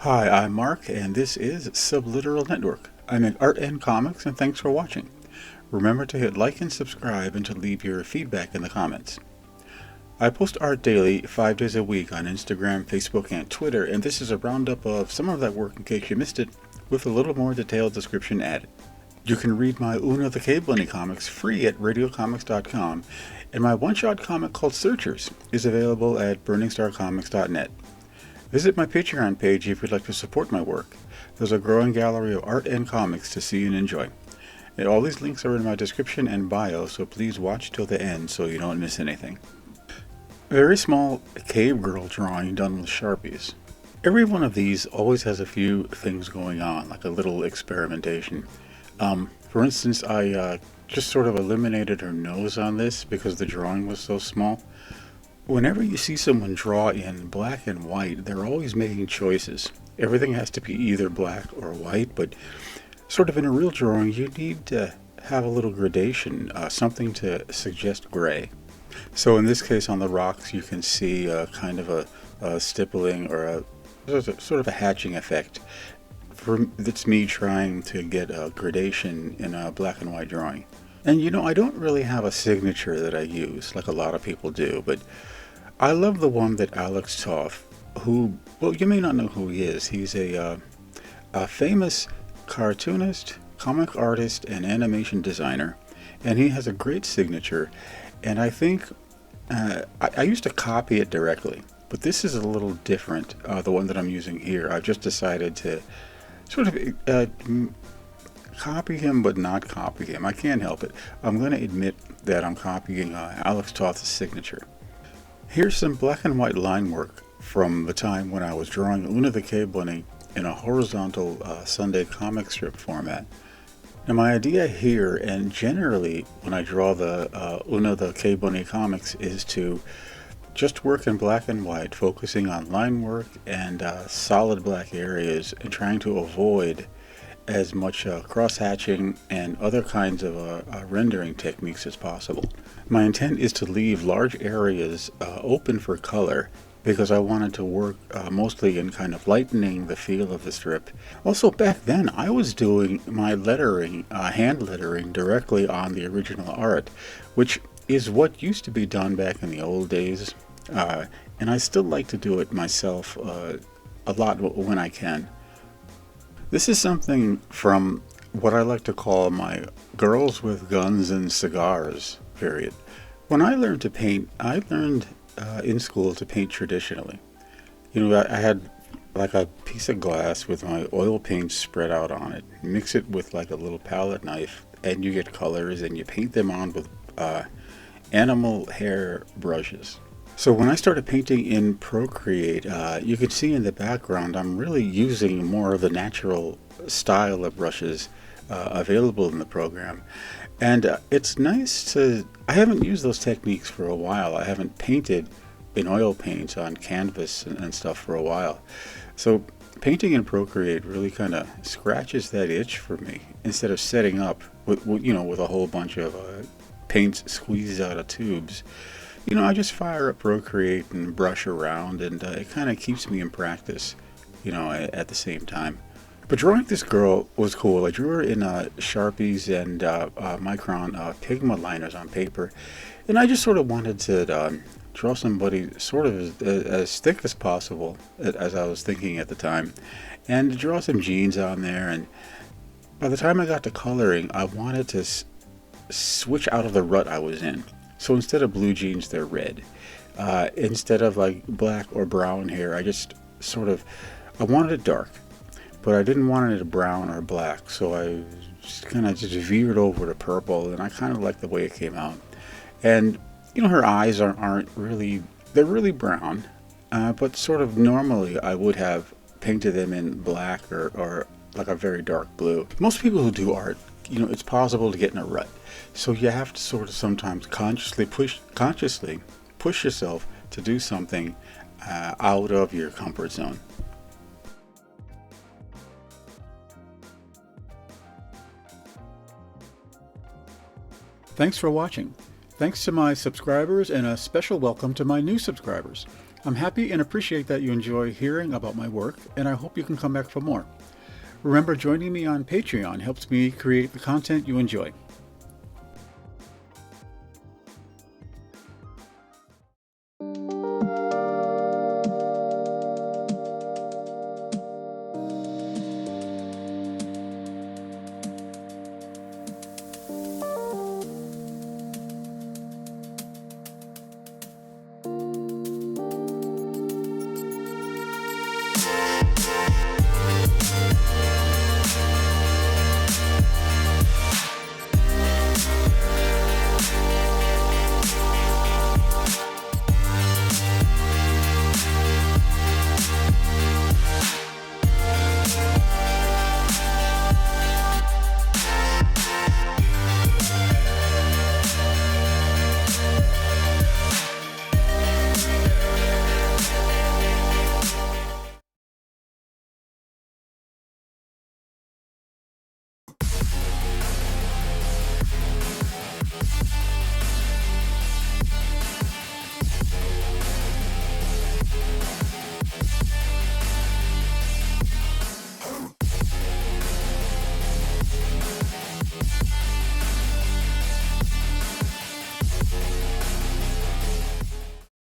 Hi, I'm Mark, and this is Subliteral Network. I make art and comics, and thanks for watching. Remember to hit like and subscribe and to leave your feedback in the comments. I post art daily, 5 days a week on Instagram, Facebook, and Twitter, and this is a roundup of some of that work in case you missed it, with a little more detailed description added. You can read my Una the Cave Bunny comics free at radiocomics.com, and my one-shot comic called Searchers is available at burningstarcomics.net. Visit my Patreon page if you'd like to support my work. There's a growing gallery of art and comics to see and enjoy. And all these links are in my description and bio, so please watch till the end so you don't miss anything. A very small cave girl drawing done with Sharpies. Every one of these always has a few things going on, like a little experimentation. For instance, I just sort of eliminated her nose on this because the drawing was so small. Whenever you see someone draw in black and white, they're always making choices. Everything has to be either black or white, but sort of in a real drawing, you need to have a little gradation, something to suggest gray. So in this case on the rocks, you can see kind of a stippling or a sort of a hatching effect. That's me trying to get a gradation in a black and white drawing. And I don't really have a signature that I use like a lot of people do, but I love the one that Alex Toth, who, well, you may not know who he is. He's a famous cartoonist, comic artist, and animation designer, and he has a great signature. And I think I used to copy it directly, but this is a little different, the one that I'm using here. I've just decided to sort of copy him, but not copy him. I can't help it. I'm going to admit that I'm copying Alex Toth's signature. Here's some black and white line work from the time when I was drawing Una the Cave Bunny in a horizontal Sunday comic strip format. Now my idea here, and generally when I draw the Una the Cave Bunny comics, is to just work in black and white, focusing on line work and solid black areas, and trying to avoid as much cross-hatching and other kinds of rendering techniques as possible. My intent is to leave large areas open for color because I wanted to work mostly in kind of lightening the feel of the strip. Also, back then I was doing my lettering, hand lettering, directly on the original art, which is what used to be done back in the old days, and I still like to do it myself a lot when I can. This is something from what I like to call my Girls with Guns and Cigars period. When I learned to paint, I learned in school to paint traditionally. I had like a piece of glass with my oil paint spread out on it, mix it with like a little palette knife, and you get colors, and you paint them on with animal hair brushes. So when I started painting in Procreate, you can see in the background I'm really using more of the natural style of brushes available in the program. And it's nice I haven't used those techniques for a while. I haven't painted in oil paints on canvas and stuff for a while. So painting in Procreate really kind of scratches that itch for me, instead of setting up with a whole bunch of paints squeezed out of tubes. I just fire up Procreate and brush around, and it kind of keeps me in practice, at the same time. But drawing this girl was cool. I drew her in Sharpies and Micron Pigma liners on paper, and I just sort of wanted to draw somebody sort of as thick as possible, as I was thinking at the time, and draw some jeans on there. And by the time I got to coloring, I wanted to switch out of the rut I was in. So instead of blue jeans, they're red. Instead of like black or brown hair, I wanted it dark, but I didn't want it brown or black. So I just kind of veered over to purple, and I kind of like the way it came out. And her eyes aren't really, they're really brown, but sort of normally I would have painted them in black or like a very dark blue. Most people who do art, it's possible to get in a rut. So you have to sort of sometimes consciously push yourself to do something out of your comfort zone. Thanks for watching. Thanks to my subscribers, and a special welcome to my new subscribers. I'm happy and appreciate that you enjoy hearing about my work, and I hope you can come back for more. Remember, joining me on Patreon helps me create the content you enjoy.